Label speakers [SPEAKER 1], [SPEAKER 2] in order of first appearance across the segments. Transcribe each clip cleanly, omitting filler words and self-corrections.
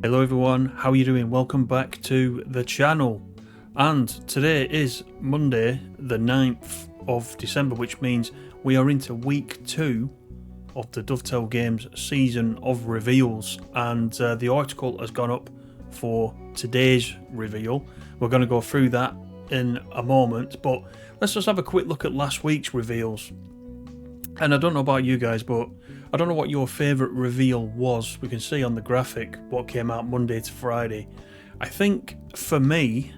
[SPEAKER 1] Hello everyone, how are you doing? Welcome back to the channel. And today is Monday the 9th of December, which means we are into week 2 of the Dovetail Games Season of Reveals, and the article has gone up for today's reveal. We're going to go through that in a moment, but let's just have a quick look at last week's reveals. And I don't know about you guys, but I don't know what your favourite reveal was. We can see on the graphic what came out Monday to Friday. I think for me,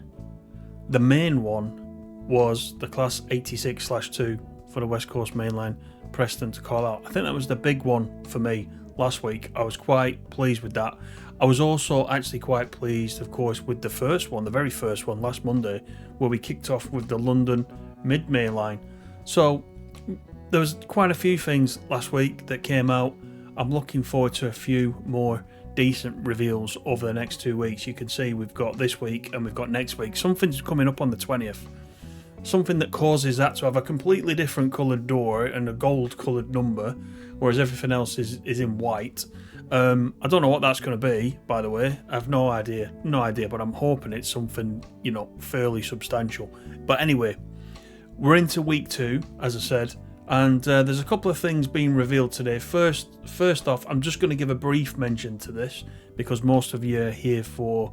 [SPEAKER 1] the main one was the Class 86/2 for the West Coast Mainline Preston to call out. I think that was the big one for me last week. I was quite pleased with that. I was also actually quite pleased, of course, with the first one, the very first one last Monday, where we kicked off with the London Mid-May line. So there was quite a few things last week that came out. I'm looking forward to a few more decent reveals over the next 2 weeks. You can see we've got this week and we've got next week. Something's coming up on the 20th. Something that causes that to have a completely different coloured door and a gold coloured number, whereas everything else is in white. I don't know what that's going to be, by the way. I have no idea, but I'm hoping it's something, fairly substantial. But anyway, we're into week 2, as I said. And there's a couple of things being revealed today. First off, I'm just going to give a brief mention to this because most of you are here for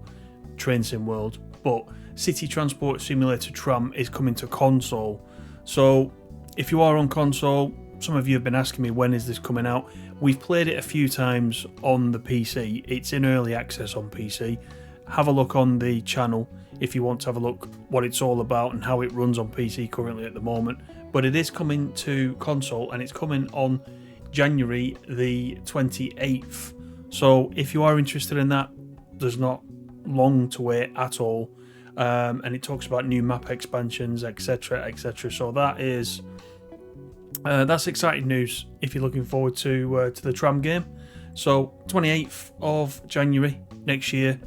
[SPEAKER 1] Train Sim World, but City Transport Simulator Tram is coming to console. So if you are on console, some of you have been asking me when is this coming out. We've played it a few times on the PC. It's in early access on PC. Have a look on the channel if you want to have a look what it's all about and how it runs on PC currently at the moment. But it is coming to console and it's coming on January the 28th. So if you are interested in that, there's not long to wait at all. And it talks about new map expansions, etc, etc. So that's exciting news if you're looking forward to the tram game. So 28th of January next year.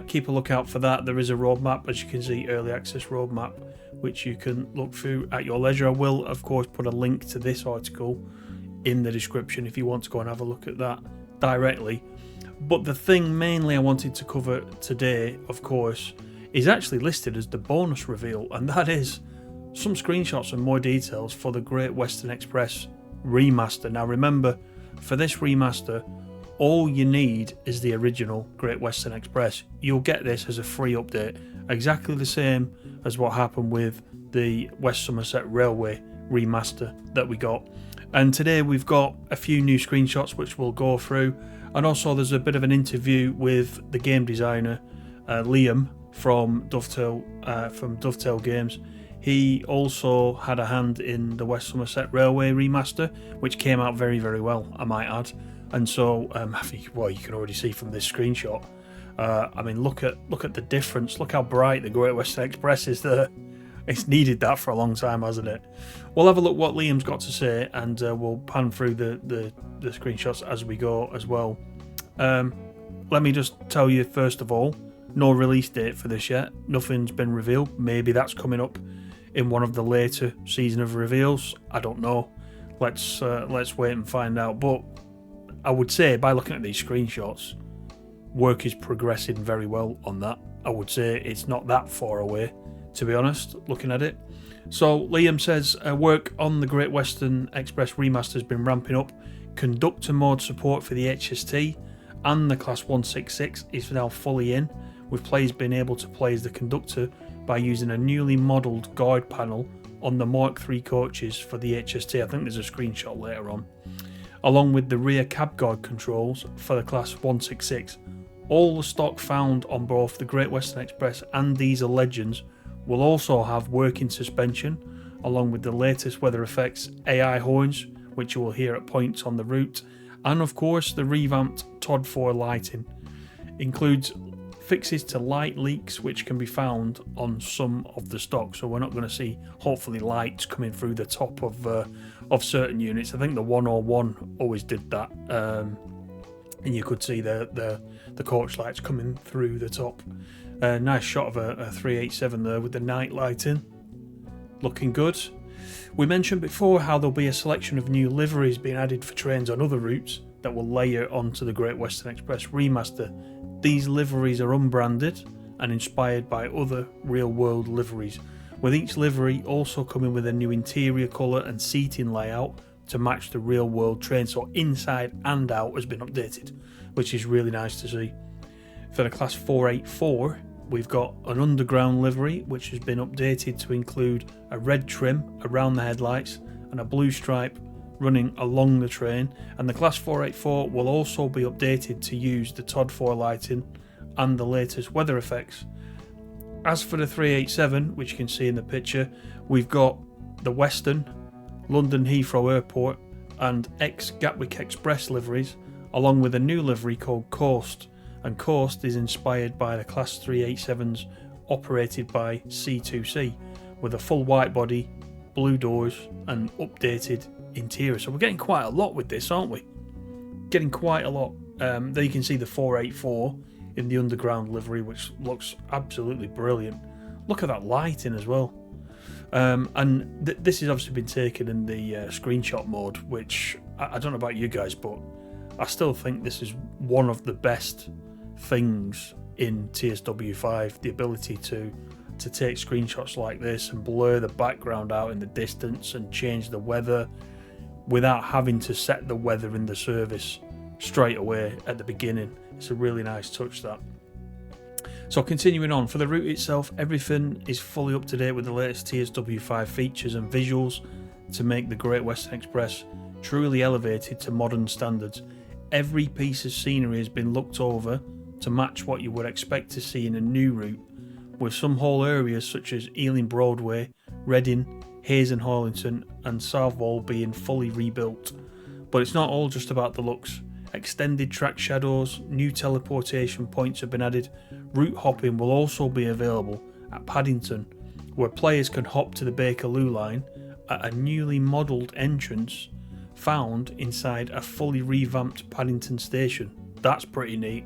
[SPEAKER 1] Keep a lookout for that. There is a roadmap, as you can see, early access roadmap, which you can look through at your leisure. I will, of course, put a link to this article in the description if you want to go and have a look at that directly. But the thing mainly I wanted to cover today, of course, is actually listed as the bonus reveal, and that is some screenshots and more details for the Great Western Express remaster. Now remember, for this remaster, all you need is the original Great Western Express. You'll get this as a free update, exactly the same as what happened with the West Somerset Railway remaster that we got. And today we've got a few new screenshots which we'll go through, and also there's a bit of an interview with the game designer Liam from Dovetail Games. He also had a hand in the West Somerset Railway remaster, which came out very, very well, I might add. And so, I think, well, you can already see from this screenshot. I mean, look at the difference. Look how bright the Great Western Express is there. It's needed that for a long time, hasn't it? We'll have a look what Liam's got to say, and we'll pan through the screenshots as we go as well. Let me just tell you first of all, no release date for this yet. Nothing's been revealed. Maybe that's coming up in one of the later Season of Reveals. I don't know. Let's wait and find out. But I would say, by looking at these screenshots, work is progressing very well on that. I would say it's not that far away, to be honest, looking at it. So Liam says work on the Great Western Express remaster has been ramping up. Conductor mode support for the HST and the Class 166 is now fully in, with players being able to play as the conductor by using a newly modelled guard panel on the Mark III coaches for the HST. I think there's a screenshot later on. Along with the rear cab guard controls for the Class 166. All the stock found on both the Great Western Express and Diesel Legends will also have working suspension, along with the latest weather effects AI horns, which you will hear at points on the route, and of course the revamped TOD 4 lighting. Includes fixes to light leaks which can be found on some of the stock, so we're not going to see hopefully lights coming through the top of certain units. I think the 101 always did that, and you could see the coach lights coming through the top. Nice shot of a 387 there with the night lighting, looking good. We mentioned before how there'll be a selection of new liveries being added for trains on other routes that will layer onto the Great Western Express remaster These liveries are unbranded and inspired by other real-world liveries, with each livery also coming with a new interior colour and seating layout to match the real-world train, so inside and out has been updated, which is really nice to see. For the Class 484, we've got an underground livery which has been updated to include a red trim around the headlights and a blue stripe running along the train, and the Class 484 will also be updated to use the TOD 4 lighting and the latest weather effects. As for the 387, which you can see in the picture, we've got the Western, London Heathrow Airport and ex-Gatwick Express liveries, along with a new livery called Coast, and Coast is inspired by the Class 387s operated by C2C, with a full white body, blue doors and updated interior. So we're getting quite a lot with this, aren't we? Getting quite a lot. There you can see the 484 in the underground livery, which looks absolutely brilliant. Look at that lighting as well. And this has obviously been taken in the screenshot mode, which I don't know about you guys, but I still think this is one of the best things in TSW5, the ability to take screenshots like this and blur the background out in the distance and change the weather without having to set the weather in the service straight away at the beginning. It's a really nice touch, that. So continuing on, for the route itself, everything is fully up to date with the latest TSW5 features and visuals to make the Great Western Express truly elevated to modern standards. Every piece of scenery has been looked over to match what you would expect to see in a new route, with some whole areas such as Ealing Broadway, Reading, Hayes and Horlington and Southwall being fully rebuilt. But it's not all just about the looks. Extended track shadows, new teleportation points have been added. Route hopping will also be available at Paddington, where players can hop to the Bakerloo line at a newly modelled entrance found inside a fully revamped Paddington station. That's pretty neat.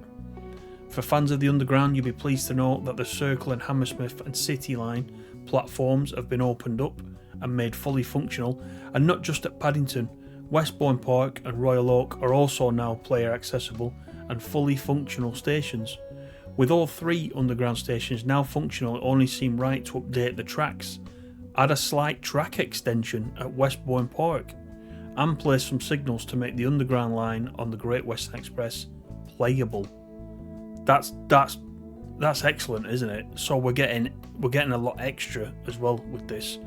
[SPEAKER 1] For fans of the Underground, you'll be pleased to know that the Circle and Hammersmith and City line platforms have been opened up and made fully functional, and not just at Paddington. Westbourne Park and Royal Oak are also now player accessible and fully functional stations. With all three underground stations now functional, it only seemed right to update the tracks, add a slight track extension at Westbourne Park, and place some signals to make the underground line on the Great Western Express playable. That's excellent, isn't it? So we're getting a lot extra as well with this.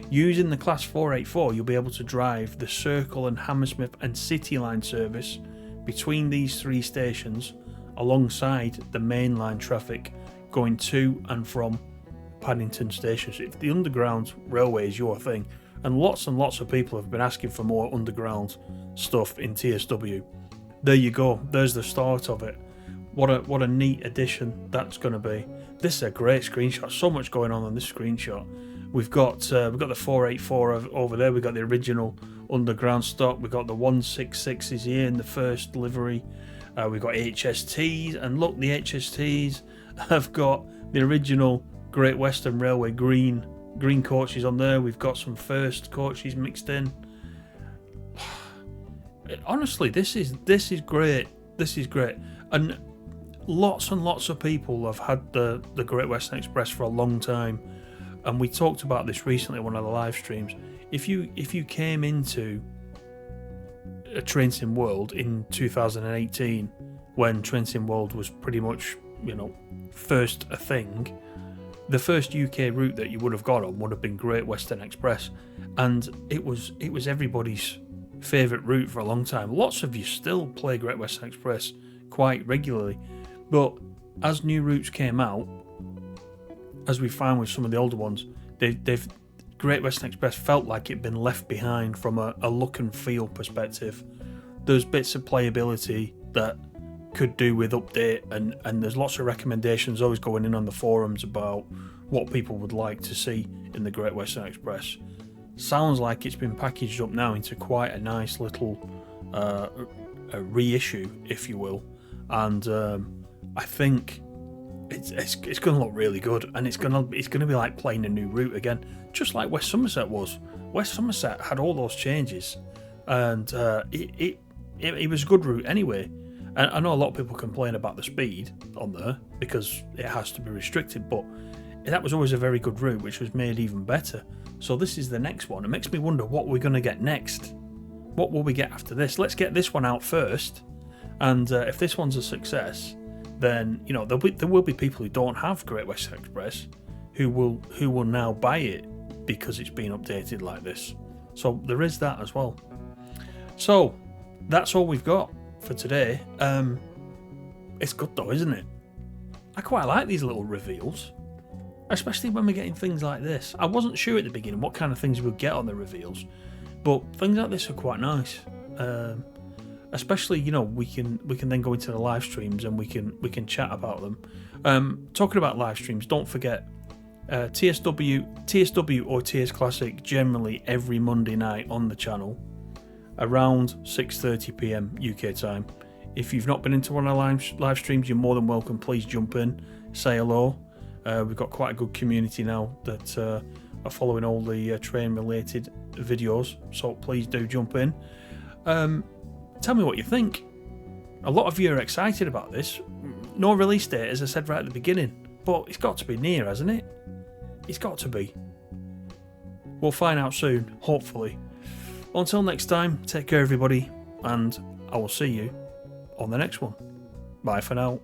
[SPEAKER 1] Using the Class 484, you'll be able to drive the Circle and Hammersmith and City line service between these three stations alongside the mainline traffic going to and from Paddington Station. So if the Underground Railway is your thing, and lots of people have been asking for more underground stuff in TSW, there you go. There's the start of it. What a neat addition that's going to be. This is a great screenshot. So much going on this screenshot. We've got the 484 over there. We've got the original underground stock. We've got the 166s here in the first livery. We've got HSTs, and look, the HSTs have got the original Great Western Railway green coaches on there. We've got some first coaches mixed in. Honestly, this is great. This is great, and lots of people have had the Great Western Express for a long time. And we talked about this recently on one of the live streams. If you came into a Train Sim World in 2018, when Train Sim World was pretty much, first a thing, the first UK route that you would have got on would have been Great Western Express, and it was everybody's favourite route for a long time. Lots of you still play Great Western Express quite regularly, but as new routes came out, as we find with some of the older ones, they've Great Western Express felt like it'd been left behind from a look and feel perspective. There's bits of playability that could do with update, and there's lots of recommendations always going in on the forums about what people would like to see in the Great Western Express. Sounds like it's been packaged up now into quite a nice little a reissue, if you will, and I think it's going to look really good, and it's going to be like playing a new route again, just like West Somerset was. West Somerset had all those changes, and it was a good route anyway. And I know a lot of people complain about the speed on there because it has to be restricted, but that was always a very good route, which was made even better. So this is the next one. It makes me wonder what we're going to get next. What will we get after this? Let's get this one out first, and if this one's a success, then there will be people who don't have Great Western Express who will now buy it because it's been updated like this. So there is that as well. So that's all we've got for today. It's good though, isn't it? I quite like these little reveals, especially when we're getting things like this. I wasn't sure at the beginning what kind of things we'd get on the reveals, but things like this are quite nice. Especially, we can then go into the live streams and we can chat about them. Talking about live streams, don't forget TSW or TS Classic generally every Monday night on the channel around 6:30 PM UK time. If you've not been into one of our live streams, you're more than welcome. Please jump in, say hello. We've got quite a good community now that are following all the train related videos, so please do jump in. Tell me what you think. A lot of you are excited about this. No release date, as I said right at the beginning, but it's got to be near, hasn't it? It's got to be. We'll find out soon, hopefully. Until next time, take care everybody, and I will see you on the next one. Bye for now.